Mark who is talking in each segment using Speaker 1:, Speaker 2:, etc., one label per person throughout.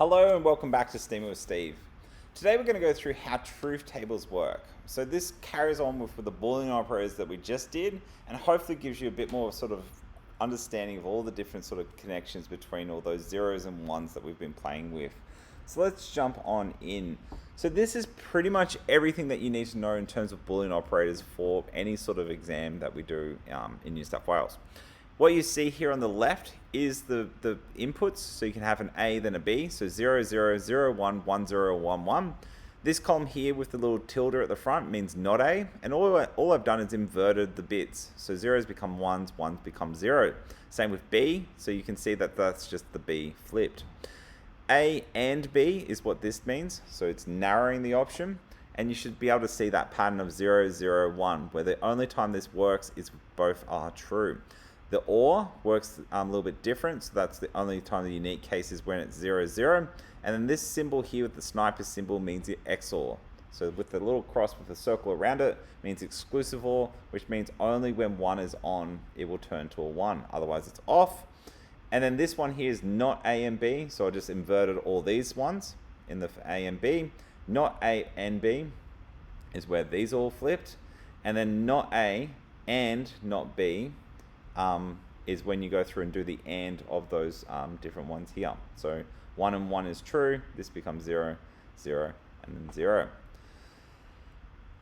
Speaker 1: Hello and welcome back to Steaming with Steve. Today we're going to go through how truth tables work. So this carries on with the Boolean operators that we just did and hopefully gives you a bit more sort of understanding of all the different sort of connections between all those zeros and ones that we've been playing with. So let's jump on in. So this is pretty much everything that you need to know in terms of Boolean operators for any sort of exam that we do in New South Wales. What you see here on the left is the inputs, so you can have an A, then a B, so 0, 0, 0, 1, 1, 0, 1, 1. This column here with the little tilde at the front means not A, and all I've done is inverted the bits. So zeros become ones, ones become 0. Same with B, so you can see that that's just the B flipped. A and B is what this means, so it's narrowing the option, and you should be able to see that pattern of 0, 0, 1, where the only time this works is both are true. The OR works a little bit different, so that's the only time the unique case is when it's 0, 0. And then this symbol here with the sniper symbol means the XOR. So with the little cross with a circle around it means exclusive OR, which means only when 1 is on, it will turn to a 1. Otherwise it's off. And then this one here is not A and B, so I just inverted all these ones in the A and B. Not A and B is where these all flipped. And then not A and not B is when you go through and do the AND of those different ones here. So 1 and 1 is true, this becomes 0, 0, and then 0.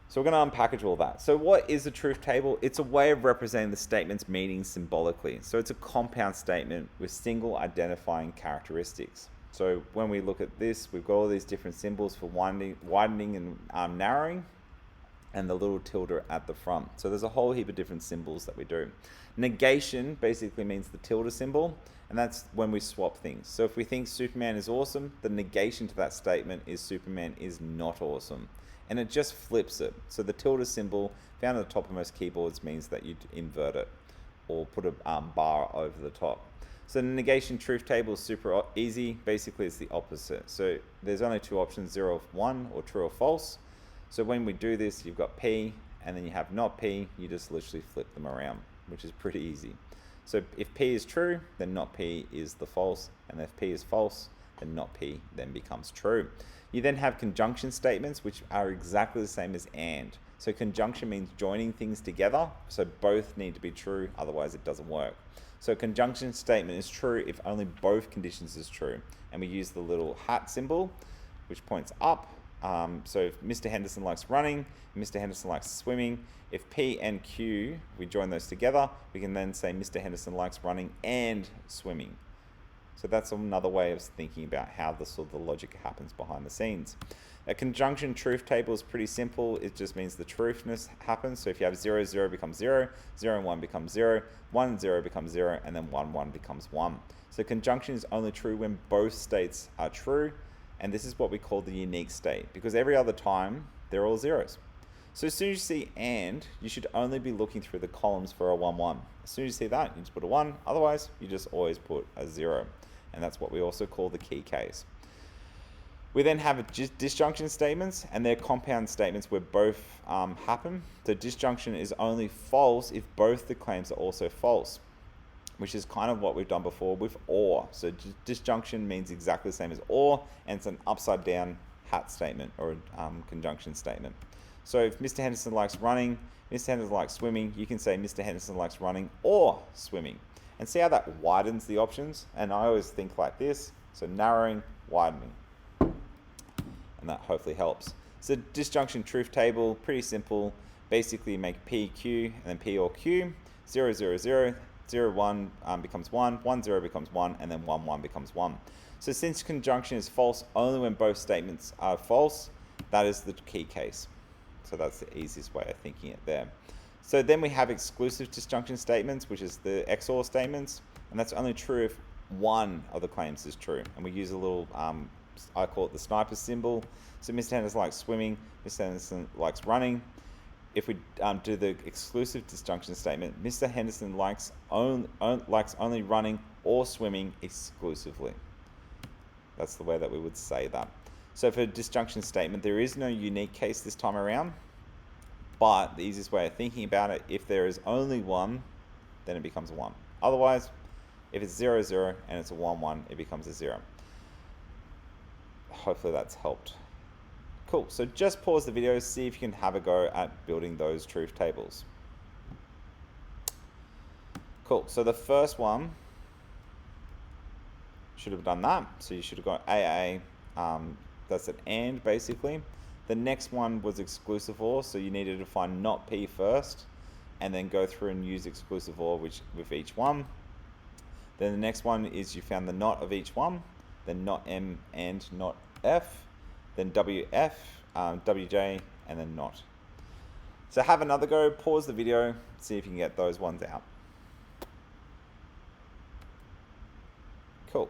Speaker 1: So we're going to unpackage all that. So what is a truth table? It's a way of representing the statement's meaning symbolically. So it's a compound statement with single identifying characteristics. So when we look at this, we've got all these different symbols for widening and narrowing, and the little tilde at the front. So there's a whole heap of different symbols that we do. Negation basically means the tilde symbol, and that's when we swap things. So if we think Superman is awesome, the negation to that statement is Superman is not awesome. And it just flips it. So the tilde symbol found at the top of most keyboards means that you invert it or put a bar over the top. So the negation truth table is super easy. Basically it's the opposite. So there's only two options, 0, 1 or true or false. So when we do this, you've got P, and then you have not P, you just literally flip them around, which is pretty easy. So if P is true, then not P is the false, and if P is false, then not P then becomes true. You then have conjunction statements, which are exactly the same as AND. So conjunction means joining things together, so both need to be true, otherwise it doesn't work. So a conjunction statement is true if only both conditions is true, and we use the little hat symbol, which points up. So if Mr. Henderson likes running, Mr. Henderson likes swimming, if P and Q, we join those together, we can then say Mr. Henderson likes running and swimming. So that's another way of thinking about how the sort of the logic happens behind the scenes. A conjunction truth table is pretty simple. It just means the truthness happens. So if you have 0, 0 becomes 0, 0 and 1 becomes 0, 1 and 0 becomes 0, and then 1, 1 becomes 1. So conjunction is only true when both states are true. And this is what we call the unique state, because every other time they're all zeros. So as soon as you see AND, you should only be looking through the columns for a 1, 1. As soon as you see that, you just put a 1, otherwise you just always put a 0. And that's what we also call the key case. We then have disjunction statements, and they're compound statements where both happen. The disjunction is only false if both the claims are also false, which is kind of what we've done before with OR. So disjunction means exactly the same as OR, and it's an upside down hat statement or a conjunction statement. So if Mr. Henderson likes running, Mr. Henderson likes swimming, you can say Mr. Henderson likes running or swimming. And see how that widens the options? And I always think like this, so narrowing, widening. And that hopefully helps. So disjunction truth table, pretty simple. Basically you make P, Q, and then P or Q, 0, 0, 0, 0, 1 becomes 1, 1, 0 becomes 1, and then 1, 1 becomes 1. So since conjunction is false only when both statements are false, that is the key case. So that's the easiest way of thinking it there. So then we have exclusive disjunction statements, which is the XOR statements, and that's only true if one of the claims is true. And we use a little, I call it the sniper symbol. So Mr. Henderson likes swimming, Mr. Henderson likes running. If we do the exclusive disjunction statement, Mr. Henderson likes only running or swimming exclusively. That's the way that we would say that. So for a disjunction statement, there is no unique case this time around, but the easiest way of thinking about it, if there is only one, then it becomes a 1. Otherwise, if it's 0, 0 and it's a 1, 1, it becomes a 0. hopefully that's helped. Cool, so just pause the video, see if you can have a go at building those truth tables. Cool, so the first one should have done that. So you should have got AA, that's an AND basically. The next one was exclusive OR, so you needed to find not P first, and then go through and use exclusive OR with each one. Then the next one is you found the not of each one, then not M and not F, then WF, WJ, and then not. So have another go, pause the video, see if you can get those ones out. Cool.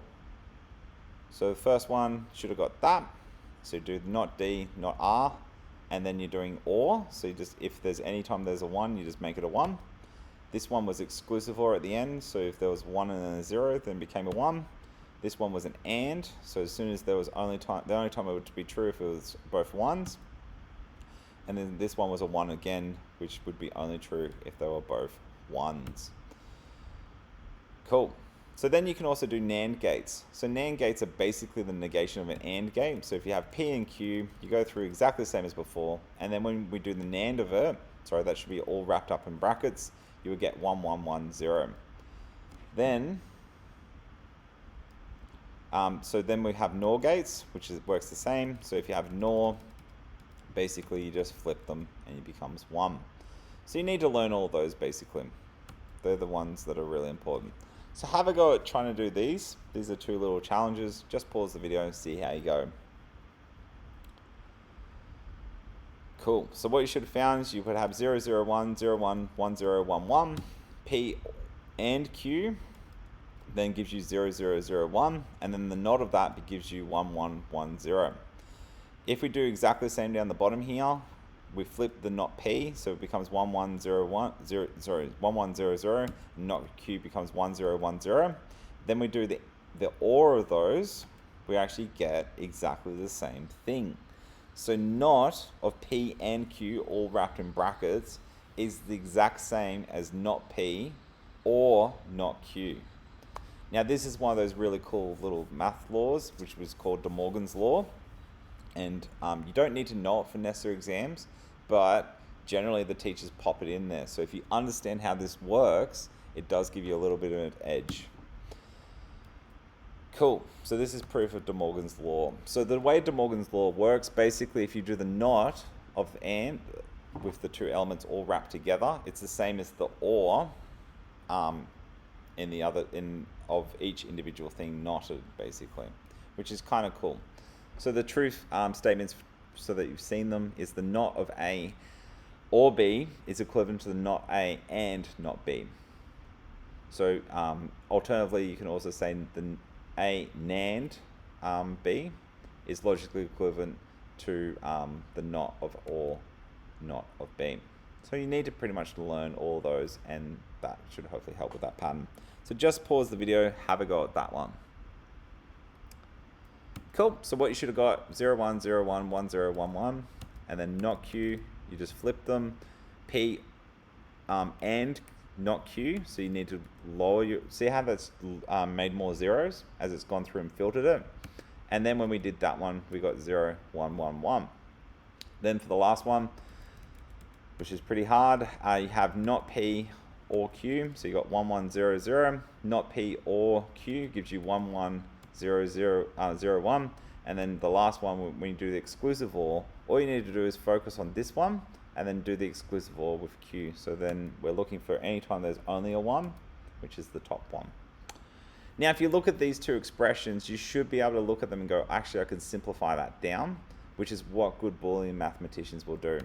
Speaker 1: So the first one should have got that. So you do not D, not R, and then you're doing OR. So you just, if there's any time there's a 1, you just make it a 1. This one was exclusive OR at the end, so if there was 1 and then a 0, then it became a 1. This one was an AND, so as soon as there was the only time it would be true if it was both 1s. And then this one was a 1 again, which would be only true if they were both 1s. Cool. So then you can also do NAND gates. So NAND gates are basically the negation of an AND gate. So if you have P and Q, you go through exactly the same as before. And then when we do the NAND of it, sorry, that should be all wrapped up in brackets, you would get 1, 1, 1, 0. Then, so then we have NOR gates, which works the same. So if you have NOR, basically you just flip them and it becomes 1. So you need to learn all of those basically. They're the ones that are really important. So have a go at trying to do these. These are 2 little challenges. Just pause the video and see how you go. Cool. So what you should have found is you would have 0, 0, 1, 0, 1, 1, 0, 1, 1. P and Q then gives you 0, 0, 0, 1. And then the not of that gives you 1, 1, 1, 0. If we do exactly the same down the bottom here, we flip the not P, so it becomes 1, 1, 0, 1, 0, sorry, 1, 1, 0, 0, not Q becomes 1, 0, 1, 0. Then we do the OR of those, we actually get exactly the same thing. So not of P and Q, all wrapped in brackets, is the exact same as not P or not Q. Now this is one of those really cool little math laws, which was called De Morgan's law. And you don't need to know it for necessary exams, but generally the teachers pop it in there. So if you understand how this works, it does give you a little bit of an edge. Cool. So this is proof of De Morgan's law. So the way De Morgan's law works, basically if you do the not of AND with the 2 elements all wrapped together, it's the same as the OR of each individual thing knotted, basically, which is kind of cool. So the truth statements, so that you've seen them, is the not of A or B is equivalent to the not A and not B. So alternatively, you can also say the A NAND B is logically equivalent to the not of or not of B. So you need to pretty much learn all those, and that should hopefully help with that pattern. So just pause the video, have a go at that one. Cool, so what you should have got, 0, 1, 0, 1, 1, 0, 1, 1, and then not Q, you just flip them. P and not Q, so you need to lower your, see how that's made more zeros as it's gone through and filtered it. And then when we did that one, we got 0, 1, 1, 1. Then for the last one, which is pretty hard, you have not P or Q, so you got 1, 1, 0, 0. Not P or Q gives you 1, 1, 0, 0, 0, 1, and then the last one, when you do the exclusive OR, all you need to do is focus on this one and then do the exclusive OR with Q. So then we're looking for any time there's only a 1, which is the top one. Now if you look at these 2 expressions, you should be able to look at them and go, actually I could simplify that down, which is what good Boolean mathematicians will do.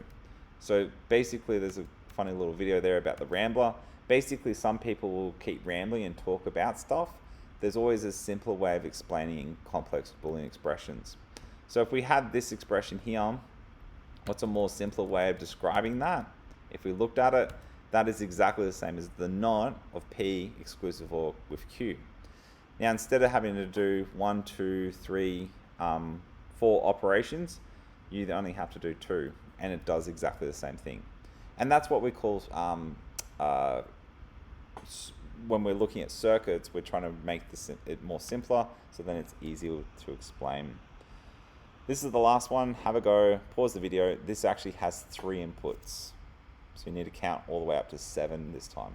Speaker 1: So basically there's a funny little video there about the rambler. Basically some people will keep rambling and talk about stuff. There's always a simpler way of explaining complex Boolean expressions. So if we had this expression here, what's a more simpler way of describing that? If we looked at it, that is exactly the same as the not of P exclusive OR with Q. Now instead of having to do 1, 2, 3, 4 operations, you only have to do 2, and it does exactly the same thing. And that's what we call when we're looking at circuits, we're trying to make it more simpler, so then it's easier to explain. This is the last one. Have a go. Pause the video. This actually has 3 inputs. So you need to count all the way up to 7 this time.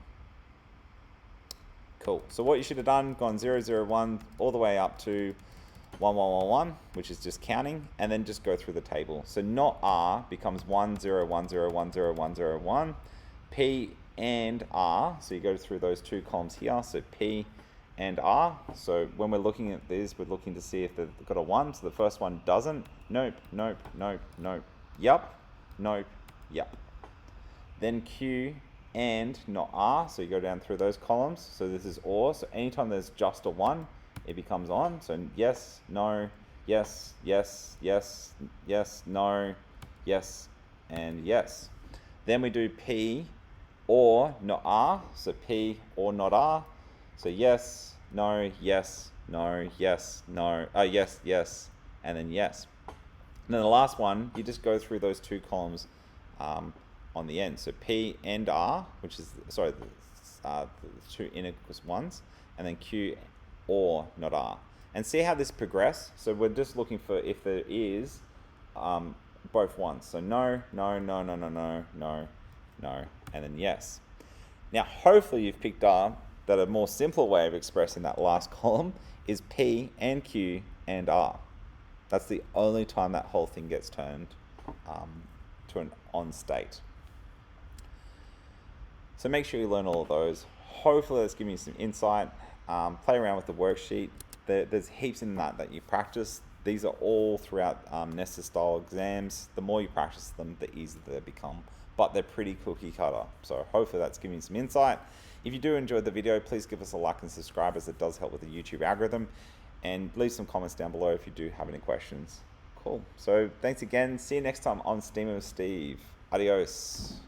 Speaker 1: Cool. So what you should have done, gone 0, 0, 1, all the way up to 1, 1, 1, 1, which is just counting, and then just go through the table. So not R becomes 1, 0, 1, 0, 1, 0, 1, 0, 1. P and R, so you go through those 2 columns here, so P and R. So when we're looking at these, we're looking to see if they've got a 1. So the first one doesn't. Nope, nope, nope, nope. Yup, nope, yup. Then Q and not R, so you go down through those columns. So this is OR, so anytime there's just a 1, it becomes on. So yes, no, yes, yes, yes, yes, no, yes, and yes. Then we do P or not R, so P or not R. So yes, no, yes, no, yes, no, yes, yes, and then yes. And then the last one, you just go through those 2 columns on the end. So P and R, which is, sorry, the 2 inequals ones, and then Q or not R. And see how this progresses. So we're just looking for if there is both ones. So no, no, no, no, no, no, no, no, and then yes. Now, hopefully you've picked up that a more simpler way of expressing that last column is P and Q and R. That's the only time that whole thing gets turned to an on state. So make sure you learn all of those. Hopefully that's giving you some insight. Play around with the worksheet. There's heaps in that you practice. These are all throughout nested style exams. The more you practice them, the easier they become. But they're pretty cookie cutter. So hopefully that's giving you some insight. If you do enjoy the video, please give us a like and subscribe, as it does help with the YouTube algorithm. And leave some comments down below if you do have any questions. Cool. So thanks again. See you next time on Steaming with Steve. Adios.